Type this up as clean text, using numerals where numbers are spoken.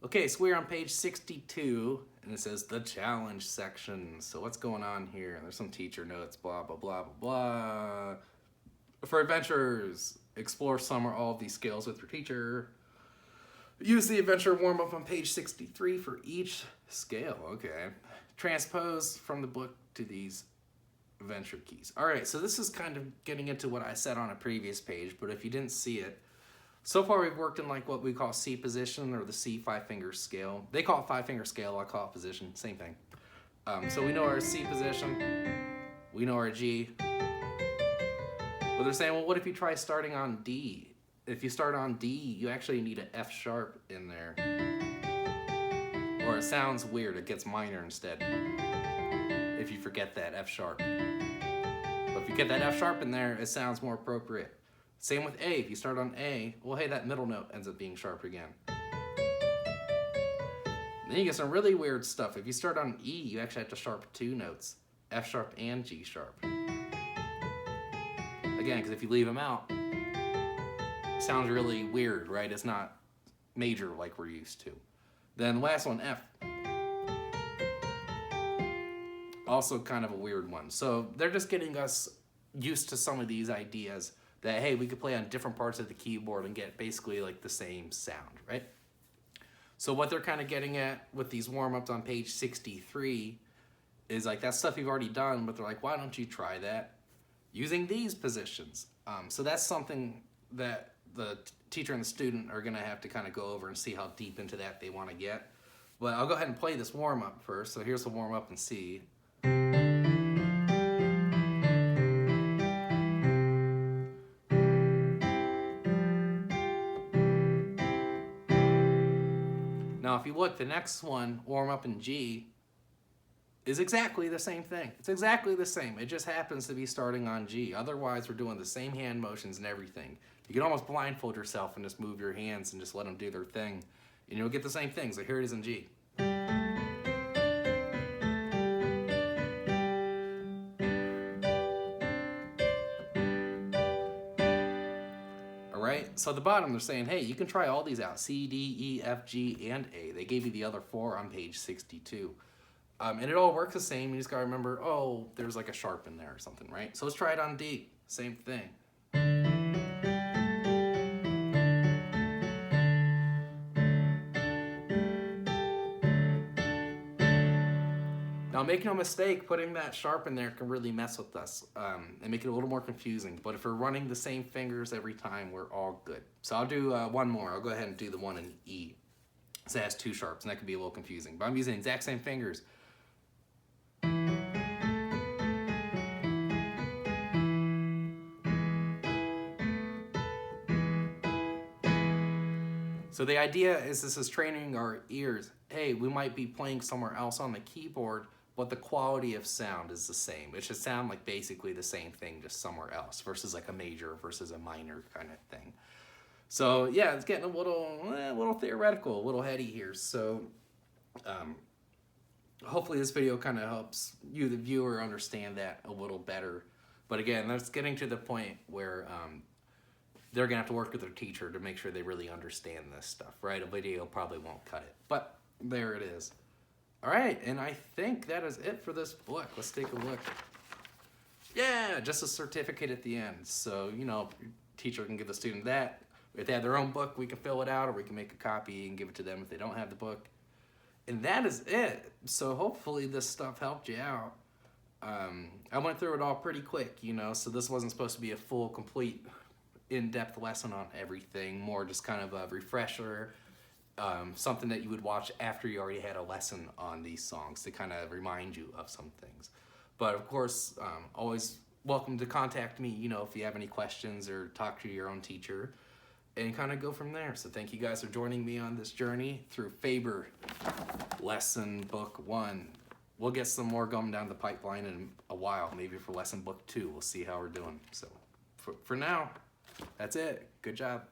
Okay, so we're on page 62, and it says the challenge section. So what's going on here? There's some teacher notes, blah, blah, blah, blah, blah. For adventurers, explore some or all of these skills with your teacher. Use the adventure warm-up on page 63 for each scale. Okay. Transpose from the book to these adventure keys. All right, so this is kind of getting into what I said on a previous page, but if you didn't see it, so far we've worked in like what we call C position or the C 5-finger scale. They call it 5-finger scale, I call it position, same thing. So we know our C position, we know our G, but they're saying, well, what if you try starting on D? If you start on D, you actually need an F sharp in there. Or it sounds weird, it gets minor instead. If you forget that F sharp. But if you get that F sharp in there, it sounds more appropriate. Same with A. If you start on A, well, hey, that middle note ends up being sharp again. Then you get some really weird stuff. If you start on E, you actually have to sharp 2 notes, F sharp and G sharp. Again, because if you leave them out, it sounds really weird, right? It's not major like we're used to. Then last one, F. Also kind of a weird one. So they're just getting us used to some of these ideas that, hey, we could play on different parts of the keyboard and get basically like the same sound, right? So what they're kind of getting at with these warm-ups on page 63 is like that stuff you've already done, but they're like, why don't you try that using these positions? So that's something that the teacher and the student are gonna have to kind of go over and see how deep into that they want to get. But I'll go ahead and play this warm-up first. So here's the warm-up in C. Now, if you look, the next one, warm up in G, is exactly the same thing. It's exactly the same. It just happens to be starting on G. Otherwise, we're doing the same hand motions and everything. You can almost blindfold yourself and just move your hands and just let them do their thing, and you'll get the same thing. So here it is in G. So at the bottom, they're saying, hey, you can try all these out. C, D, E, F, G, and A. They gave you the other 4 on page 62. And it all works the same. You just got to remember, oh, there's like a sharp in there or something, right? So let's try it on D. Same thing. Now, make no mistake, putting that sharp in there can really mess with us and make it a little more confusing. But if we're running the same fingers every time, we're all good. So I'll do one more. I'll go ahead and do the one in E. So it has 2 sharps, and that can be a little confusing. But I'm using the exact same fingers. So the idea is this is training our ears. Hey, we might be playing somewhere else on the keyboard, but the quality of sound is the same. It should sound like basically the same thing, just somewhere else, versus like a major versus a minor kind of thing. So yeah, it's getting a little theoretical, a little heady here. So hopefully this video kind of helps you, the viewer, understand that a little better. But again, that's getting to the point where they're gonna have to work with their teacher to make sure they really understand this stuff, right? A video probably won't cut it, but there it is. All right, and I think that is it for this book. Let's take a look. Yeah, just a certificate at the end. So, you know, teacher can give the student that. If they have their own book, we can fill it out, or we can make a copy and give it to them if they don't have the book. And that is it. So hopefully this stuff helped you out. I went through it all pretty quick, you know, so this wasn't supposed to be a full, complete, in-depth lesson on everything, more just kind of a refresher, something that you would watch after you already had a lesson on these songs to kind of remind you of some things. But of course, always welcome to contact me, you know, if you have any questions or talk to your own teacher and kind of go from there. So thank you guys for joining me on this journey through Faber lesson book 1. We'll get some more going down the pipeline in a while, maybe for lesson book 2. We'll see how we're doing. So for now, that's it. Good job.